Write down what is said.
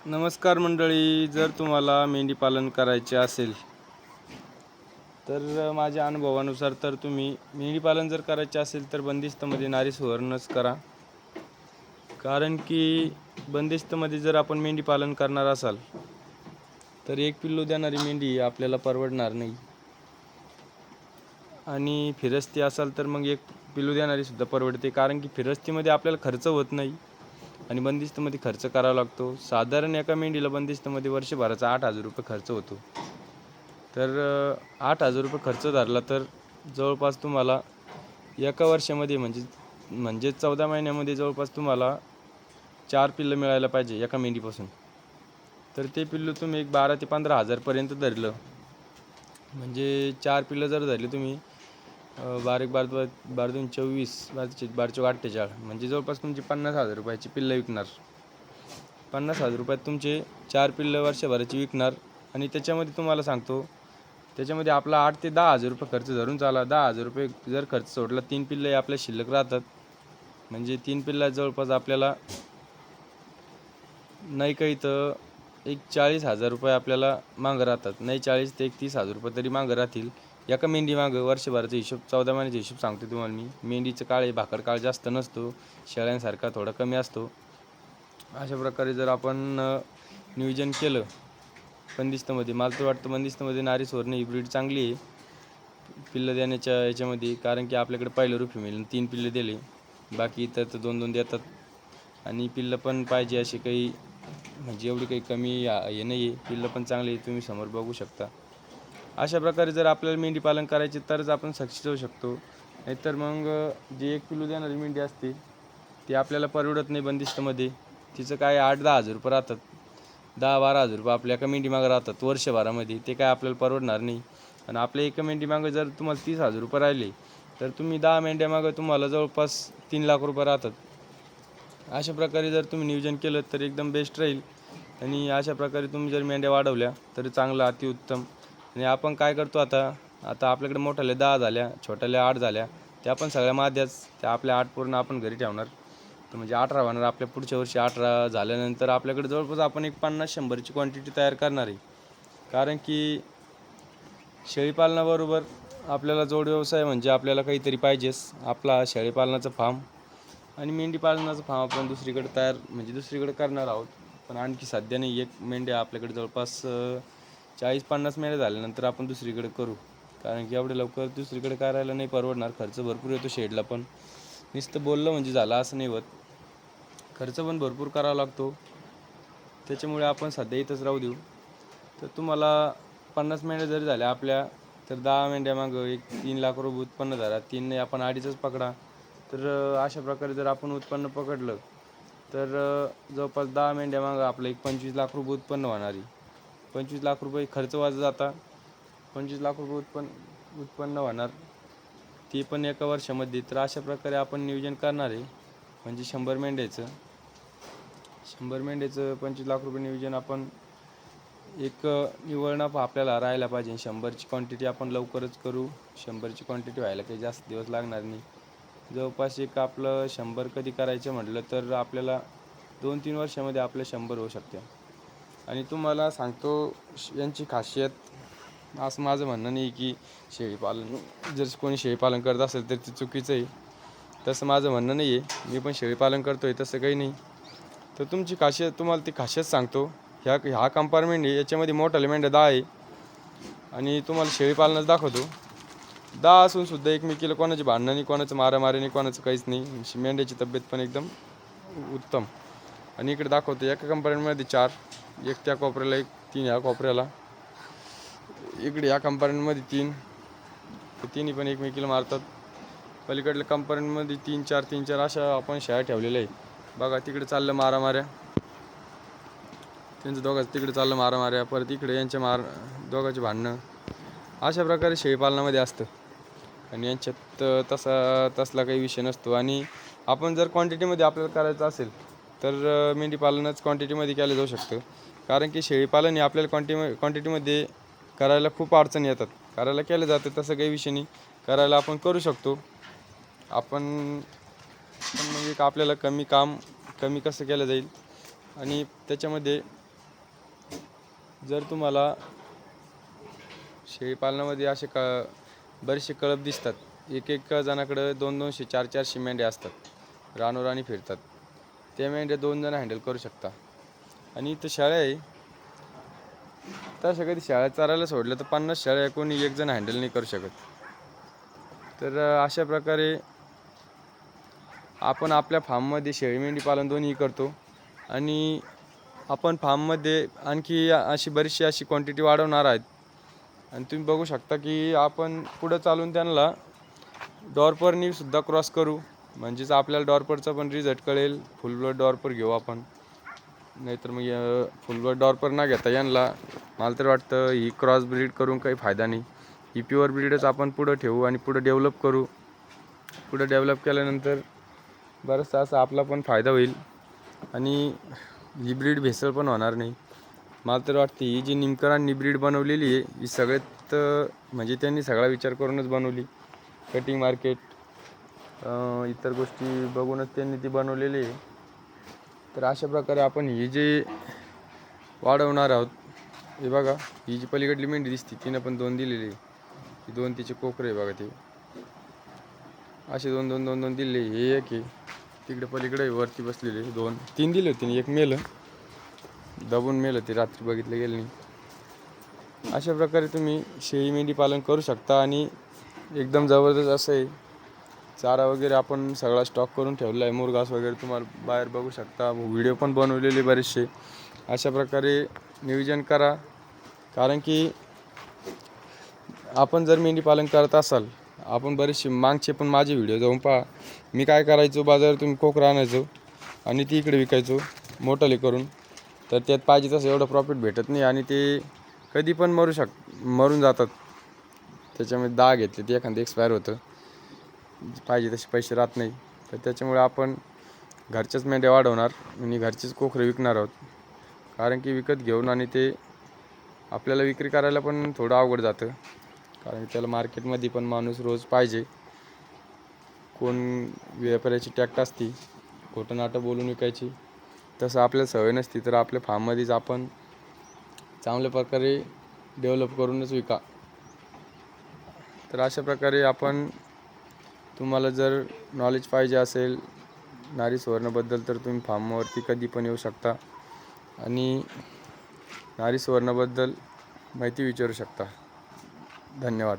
नमस्कार मंडळी, जर तुम्हाला मेंढी पालन करायचे असेल तर माझ्या अनुभवानुसार तर तुम्ही मेंढी पालन जर करायचे असेल तर बंदिस्तमध्ये नारी सुवर्णच करा. कारण की बंदिस्तमध्ये जर आपण मेंढी पालन करणार असाल तर एक पिल्लू देणारी मेंढी आपल्याला परवडणार नाही, आणि फिरस्ती असाल तर मग एक पिल्लू देणारी सुद्धा परवडते. कारण की फिरस्तीमध्ये आपल्याला खर्च होत नाही आणि बंदिस्तमध्ये खर्च करावा लागतो. साधारण एका मेंढीला बंदिस्तमध्ये वर्षभराचा 8,000 रुपये खर्च होतो. तर 8,000 रुपये खर्च धरला तर जवळपास तुम्हाला एका वर्षामध्ये म्हणजे 14 महिन्यामध्ये जवळपास तुम्हाला 4 पिल्लं मिळायला पाहिजे एका मेंढीपासून. तर ते पिल्लू तुम्ही एक 12 ते 15,000पर्यंत धरलं, म्हणजे 4 पिल्लं जर धरली तुम्ही 12 12 12 24 12 48, म्हणजे जवळपास तुमची 50,000 रुपयाची पिल्लं विकणार. 50,000 रुपयात तुमचे 4 पिल्लं वर्षभराची विकणार. आणि त्याच्यामध्ये तुम्हाला सांगतो, त्याच्यामध्ये आपला 8 ते 10,000 रुपये खर्च धरून चाला. 10,000 रुपये जर खर्च सोडला, 3 पिल्लंही आपल्या शिल्लक राहतात. म्हणजे 3 पिल्ला जवळपास आपल्याला नाही काही तर एक 40,000 रुपये आपल्याला मागं राहतात. नाही 40 ते 31,000 रुपये तरी मागं राहतील एका मेंढी मागं. वर्षभराचा हिशोब 14 महिन्याचा हिशोब सांगतो तुम्हाला मी. मेंढीचं काळ भाकर काळ जास्त नसतो, शेळ्यांसारखा थोडा कमी असतो. अशा प्रकारे जर आपण नियोजन केलं बंदिस्तमध्ये, मला तर वाटतं बंदिस्तमध्ये नारी सुवर्ण ही ब्रीड चांगली आहे पिल्लं देण्याच्या याच्यामध्ये. कारण की आपल्याकडे पहिलं रूप फिमेल 3 पिल्लं दिले, बाकी इतर तर 2-2 देतात. आणि पिल्लं पण पाहिजे असे काही म्हणजे एवढी काही कमी हे नाही आहे, पिल्लं पण चांगली तुम्ही समोर बघू शकता. अशा प्रकारे जर आपल्याला मेंढी पालन करायचे तरच आपण सक्सेस होऊ शकतो. नाहीतर मग जे एक पिल्लू देणारी मेंढी असते ती आपल्याला परवडत नाही बंदिस्तमध्ये. तिचं काय 8-10 हजार रुपये राहतात, 10-12 हजार रुपये आपल्या एका मेंढी मागं राहतात वर्षभरामध्ये. ते काय आपल्याला परवडणार नाही. आणि आपल्या एका मेंढी मागं जर तुम्हाला 30,000 रुपये राहिले तर तुम्ही 10 मेंढ्या मागं तुम्हाला जवळपास 3 लाख रुपये राहतात. अशा प्रकारे जर तुम्ही नियोजन केलं तर एकदम बेस्ट राहील. आणि अशा प्रकारे तुम्ही जर मेंढ्या वाढवल्या तर चांगलं, अतिउत्तम. आणि आपण काय करतो आता आपल्याकडे मोठ्याल्या 10 झाल्या, छोट्याल्या 8 झाल्या, त्या पण सगळ्या माद्याच. त्या आपल्या 8 पूर्ण आपण घरी ठेवणार, तर म्हणजे 18 होणार आपल्या पुढच्या वर्षी. 18 झाल्यानंतर आपल्याकडे जवळपास आपण एक 50-100ची क्वांटिटी तयार करणार आहे. कारण की शेळीपालनाबरोबर आपल्याला जोड व्यवसाय म्हणजे आपल्याला काहीतरी पाहिजेच. आपला शेळीपालनाचा फार्म आणि मेंढी पालनाचं फार्म आपण दुसरीकडे करणार आहोत. पण आणखी सध्या नाही. एक मेंढ्या आपल्याकडे जवळपास 40-50 मेंढ्या झाल्यानंतर आपण दुसरीकडे करू. कारण की एवढे लवकर दुसरीकडे करायला नाही परवडणार, खर्च भरपूर येतो शेडला. पण नुसतं बोललं म्हणजे झालं असं नाही होत, खर्च पण भरपूर करावा लागतो. त्याच्यामुळे आपण सध्या इथंच राहू देऊ. तर तुम्हाला 50 मेंढ्या जरी झाल्या आपल्या, तर 10 मेंढ्या मागं एक 3 लाख रुपये उत्पन्न झाला. 3 नाही आपण 2.5च पकडा. तर अशा प्रकारे जर आपण उत्पन्न पकडलं तर जवळपास 10 मेंढ्या मागं आपलं एक 25 लाख रुपये उत्पन्न होणार आहे. 25 लाख रुपये खर्च वाजत जाता, 25 लाख रुपये उत्पन्न होणार, ते पण एका वर्षामध्ये. तर अशा प्रकारे आपण नियोजन करणार आहे. म्हणजे 100 मेंढ्याचं 25 लाख रुपये नियोजन आपण एक निव्वळ नफा आपल्याला राहायला पाहिजे. 100ची क्वांटिटी आपण लवकरच करू. 100ची क्वांटिटी व्हायला काही जास्त दिवस लागणार नाही. जवळपास एक आपलं 100 कधी करायचं म्हटलं तर आपल्याला 2-3 वर्षामध्ये आपलं 100 होऊ शकते. आणि तुम्हाला सांगतो यांची खासियत, असं माझं म्हणणं नाही की शेळीपालन जर कोणी शेळीपालन करत असेल तर ते चुकीचं आहे, तसं माझं म्हणणं नाही आहे. मी पण शेळीपालन करतो आहे, तसं काही नाही. तर तुमची खासियत, तुम्हाला ती खासियत सांगतो. हा कंपार्टमेंट आहे, याच्यामध्ये मोठाले मेंढ्या 10 आहे. आणि तुम्हाला शेळीपालनच दाखवतो. 10 असून सुद्धा एकमेकीला कोणाची भांडणं नाही, कोणाचं मारामारी नाही, कोणाचं काहीच नाही. मेंढ्याची तब्येत पण एकदम उत्तम. आणि इकडे दाखवतो एका कंपार्टमेंटमध्ये 4, एक त्या कोपऱ्याला, एक 3 ह्या कोपऱ्याला, इकडे या कंपार्टमेंटमध्ये 3, ते तिन्ही पण एकमेकीला मारतात. पलीकडल्या कंपार्टमेंटमध्ये 3-4 अशा आपण शेळ्या ठेवलेल्या आहे. बघा तिकडे चाललं मारामाऱ्या, त्यांचं दोघांचं तिकडे चाललं मारामाऱ्या, परत इकडे यांच्या दोघांची भांडणं. अशा प्रकारे शेळीपालनामध्ये असतं. आणि यांच्यात तसला काही विषय नसतो. आणि आपण जर क्वांटिटीमध्ये आपल्याला करायचं असेल तर मेंढी पालनच क्वांटिटीमध्ये केलं जाऊ शकतं. कारण की शेळीपालन हे आपल्याला क्वांटिटीमध्ये करायला खूप अडचणी येतात. करायला केलं जातं, तसं काही विषय नाही, करायला आपण करू शकतो. पण मग एक आपल्याला कमी कसं केलं जाईल आणि त्याच्यामध्ये जर तुम्हाला शेळीपालनामध्ये असे बरेचसे कळप दिसतात, एक जणाकडं 200-200 400 मेंढ्या असतात, रानोराणी फिरतात. त्या मेंढ्या 2 जण हँडल करू शकता. आणि इथं शाळा आहे, तसं कधी शाळा चारायला सोडलं तर 50 शाळा कोणी एक जण हँडल नाही करू शकत. तर अशा प्रकारे आपण आपल्या फार्ममध्ये शेळी मेंढी पालन दोन्ही करतो. आणि आपण फार्ममध्ये आणखी अशी बरीचशी अशी क्वांटिटी वाढवणार आहेत. आणि तुम्ही बघू शकता की आपण पुढं चालून त्यांना डॉर्परनी सुद्धा क्रॉस करू, म्हणजेच आपल्याला डॉर्परचा पण रिझल्ट कळेल. फुल ब्लड डॉर्पर घेऊ आपण, नाहीतर मग फुल ब्लड डॉर्पर ना घेता यांना मला तर वाटतं ही क्रॉस ब्रीड करून काही फायदा नाही. ही प्युअर ब्रीडच आपण पुढं ठेवू आणि पुढं डेव्हलप करू. पुढं डेव्हलप केल्यानंतर बरंचसं असा आपला पण फायदा होईल आणि ही ब्रीड भेसळ पण होणार नाही. मला तर वाटते ही जी निमकरांनी ब्रीड बनवलेली आहे ही सगळ्यात म्हणजे त्यांनी सगळा विचार करूनच बनवली. कटिंग मार्केट इतर गोष्टी बघूनच त्यांनी ती बनवलेली आहे. तर अशा प्रकारे आपण ही जे वाढवणार आहोत, हे बघा ही जी पलीकडली मेंढी दिसते तिनं पण 2 दिलेली आहे. ही 2 तिचे कोकरे आहे बघा, ते असे 2 दिले. हे एक आहे तिकडे पलीकडे वरती बसलेले 2-3 दिले होते, एक मेलं, दबून मेलं ते, रात्री बघितलं गेलं नाही. अशा प्रकारे तुम्ही शेळी मेंढी पालन करू शकता. आणि एकदम जबरदस्त असं आहे. चारा वगैरे आपण सगळा स्टॉक करून ठेवला आहे, मुरघास वगैरे तुम्हाला बाहेर बघू शकता. व्हिडिओ पण बनवलेले बरेचसे. अशा प्रकारे नियोजन करा, कारण की आपण जर मेंढी पालन करत असाल, आपण बरेचसे मागचे पण माझे व्हिडिओ जाऊन पहा. मी काय करायचो, बाजारातून कोकरं आणायचो आणि ती इकडे विकायचो मोठाले करून. तर त्यात पाहिजे तसं एवढं प्रॉफिट भेटत नाही आणि ते कधी पण मरून जातात. त्याच्यामध्ये 10 घेतले ते एखादं एक्सपायर होतं, पाहिजे तसे पैसे राहत नाही. तर त्याच्यामुळे आपण घरच्याच मेंढ्या वाढवणार आणि घरचेच कोकरे विकणार आहोत. कारण की विकत घेऊन आणि ते आपल्याला विक्री करायला पण थोडं अवघड जातं, कारण त्याला मार्केटमध्ये पण माणूस रोज पाहिजे. कोण व्यापाऱ्याची टॅक्ट असती खोटं नाटं बोलून विकायची, तसं आपल्याला सवय नसती. तर आपल्या फार्ममध्येच आपण चांगल्या प्रकारे डेव्हलप करूनच विका. तर अशा प्रकारे आपण, तुम्हाला जर नॉलेज पाहिजे असेल नारी सुवर्णबद्दल तर तुम्ही फार्मवरती कधी पण येऊ शकता आणि नारी सुवर्णबद्दल माहिती विचारू शकता. धन्यवाद.